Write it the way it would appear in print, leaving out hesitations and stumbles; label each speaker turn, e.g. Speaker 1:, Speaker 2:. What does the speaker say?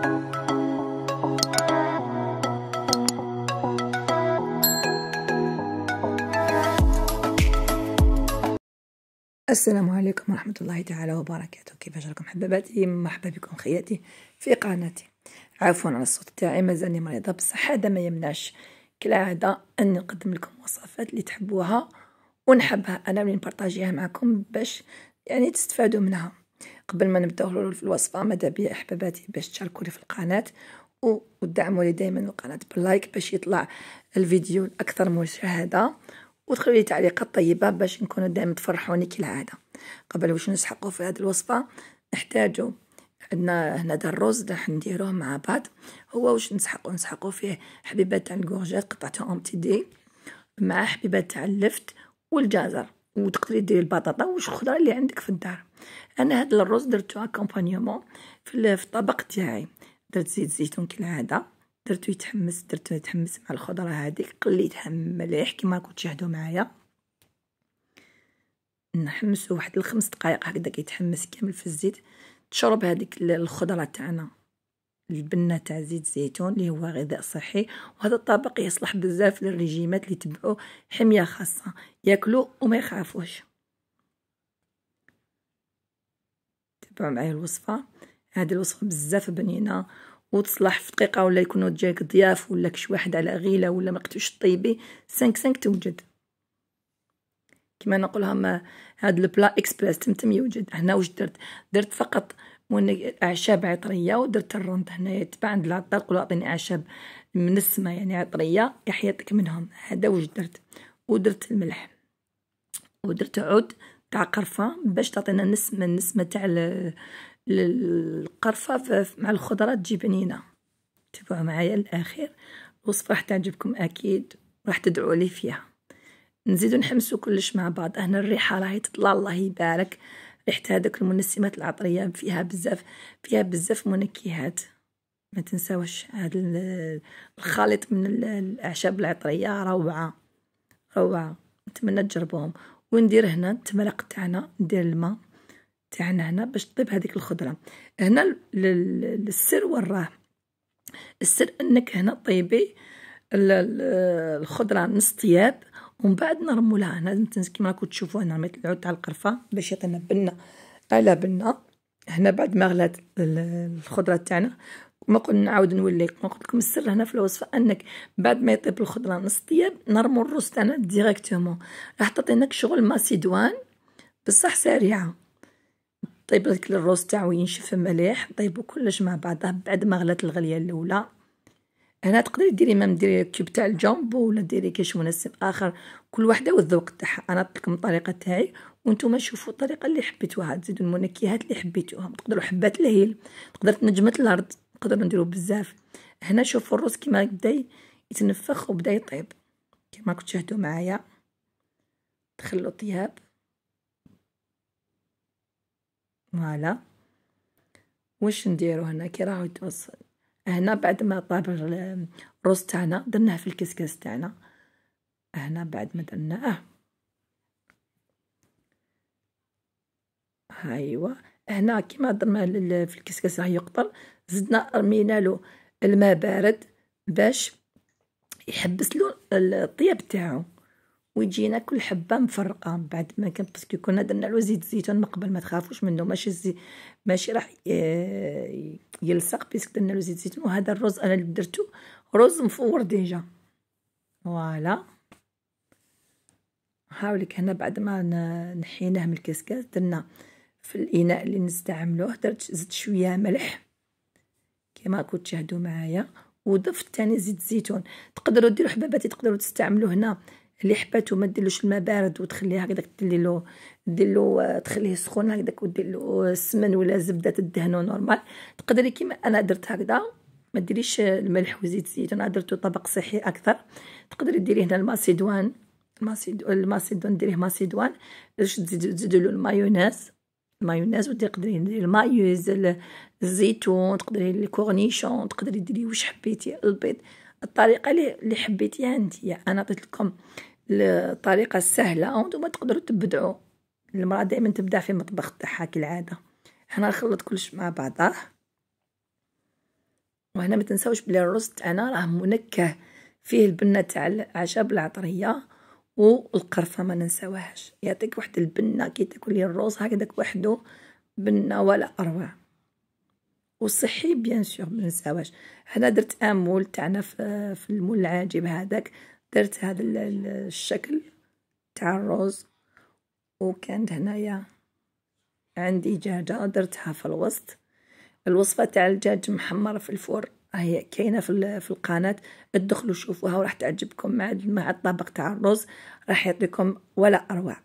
Speaker 1: السلام عليكم ورحمة الله تعالى وبركاته. كيفاش راكم حباباتي؟ مرحبا بكم خياتي في قناتي. عفوا على الصوت تاعي، مازالني مريضة، بصح هذا ما يمنعش كالعادة أني نقدم لكم وصفات اللي تحبوها ونحبها أنا اللي نبارطاجيها معكم باش يعني تستفادوا منها. قبل ما نبداو في الوصفة ماذا بيا أحباباتي باش تشاركوا لي في القناة وتدعموا لي دائما القناة باللايك باش يطلع الفيديو الأكثر مشاهدة، وتخلوا لي تعليقات طيبة باش نكونوا دائما تفرحوني كالعادة. قبل واش نسحقوا في هذه الوصفة نحتاجوا عندنا هنا الرز راح نديروه مع بعض. هو واش نسحقوا فيه حبيبات تاع الكورجات قطعتهم ام تي دي مع حبيبات تاع اللفت والجزر، وتقدري ديري البطاطا واش الخضره اللي عندك في الدار. انا هذا الرز درتو اكومبانيومون في الطبق تاعي، درت زيت زيتون كالعاده، درتو يتحمس مع الخضره هذيك، قليتها مليح كيما راكم تشاهدوا معايا، نحمسو واحد 5 دقائق هكذا يتحمس كامل في الزيت. تشرب هذيك الخضره تاعنا البنه تاع زيت زيتون اللي هو غذاء صحي، وهذا الطبق يصلح بزاف للرجيمات اللي يتبعوا حميه خاصه ياكلوا وما يخافوش. تبعوا معايا الوصفه، هذه الوصفه بزاف بنينه وتصلح في دقيقه، ولا يكونوا جاك ضياف ولا كش واحد على غيله ولا ما قدتوش طيبي 5 توجد. كما نقولها هاد البلا اكسبريس تمتم يوجد. هنا واش درت فقط اعشاب عطريه، ودرت الرند هنايا تبع عند العطار قولوا اعطيني اعشاب منسمه يعني عطريه يحيطك منهم، هذا واش ودرت الملح، ودرت عود تاع قرفه باش تعطينا النسمه تاع القرفه مع الخضره تجي بنينه. تبعوا معايا الاخير، الوصفه راح تعجبكم اكيد راح تدعوا لي فيها. نزيدو نحمسو كلش مع بعض. هنا الريحه راهي تطلع الله يبارك، ريحه هذوك المنسمات العطريه فيها بزاف منكهات. ما تنساوش هذا الخليط من الاعشاب العطريه روعه. نتمنى تجربوهم. وندير هنا التمرق تاعنا، ندير الماء تاعنا هنا باش تطيب هذيك الخضره. هنا السر وراه، السر انك هنا طيبي الخضره نص طياب ومن بعد نرمو لها. هنا كيما راكم تشوفوا هنا رميت العود تاع القرفه باش يعطينا بنه على بنه. هنا بعد ما غلات الخضره تاعنا، ما قلنا نعاود نولي ما قلت لكم السر هنا في الوصفه انك بعد ما يطيب الخضره نص طياب نرمو الرز تاعنا ديريكتومون، راح تعطيناك شغل ماسيدوان بصح سريعه. طيب لك الرز تاعو ينشف مليح، طيبوا كلش مع بعضه بعد ما غلات الغليه الاولى. هنا تقدري ديري ديري كيوب تاع الجامبو ولا ديري كاش منسم اخر، كل وحده والذوق تاعها. انا عطيت لكم الطريقه تاعي وانتم شوفوا الطريقه اللي حبيتوها، تزيدوا المنكهات اللي حبيتوها. تقدروا حبات الهيل، تقدر نجمه الارض، نقدروا نديروا بزاف. هنا شوفوا الرز كيما بدا يتنفخ وبدا يطيب كيما راكم تشاهدوا معايا. تخلوا طياب فوالا. واش نديروا هنا كي راهو يتوصل. هنا بعد ما طاب الرز تاعنا درناه في الكسكاس تاعنا. هنا بعد ما درناه ايوا هنا كيما درنا في الكسكاس راه يقطر، زدنا رمينا له الماء بارد باش يحبس له الطياب تاعو ويجينا كل حبه مفرقه. بعد ما كان باسكو كنا درنا له زيت زيتون من قبل، ما تخافوش منه، ماشي راح يلصق باسكو درنا له زيت زيتون. وهذا الرز انا اللي درته رز مفور ديجا فوالا. هاوليك هنا بعد ما نحيناه من الكسكاس درنا في الاناء اللي نستعملوه، زدت شويه ملح كما راكم تشاهدوا معايا، وضفت ثاني زيت زيتون. تقدروا ديروا حباباتي تقدروا تستعملوا هنا اللي حباتو ما ديرلوش الماء بارد وتخليه هكذاك، دير له تخليه سخون هكذاك ودير له السمن ولا زبده تدهنو نورمال. تقدري كيما انا درت هكذا، ما ديريش الملح وزيت الزيتون، انا درتو طبق صحي اكثر. تقدري ديري هنا الماسيدوان ديريه ماسيدوان باش تزيدوا له المايونيز وتقدري ديري المايوز الزيتون، تقدري الكورنيشون، تقدري ديري واش حبيتي، البيض، الطريقه اللي حبيتيها انت. انا عطيت لكم الطريقه السهله وانتم تقدروا تبدعوا. المراه دائما تبدع في المطبخ تاعها كالعاده. هنا نخلط كلش مع بعضه وهنا ما تنساوش بلي الرز تاعنا راه منكه، فيه البنه تاع الاعشاب العطريه والقرفه ما ننساوهاش، يعطيك واحد البنه كي تاكلي الرز هكذاك وحده، بنه ولا اروع، وصحي بيان سور ما ننساوهاش. هنا درت مول تاعنا في المول العاجب هذاك، درت هذا الشكل تاع الرز، وكانت هنايا عندي دجاجه درتها في الوسط. الوصفه تاع الدجاج محمر في الفور هي كاينه في القناه، ادخلوا شوفوها وراح تعجبكم مع الطبق تاع الرز، راح يعطيكم ولا اروع.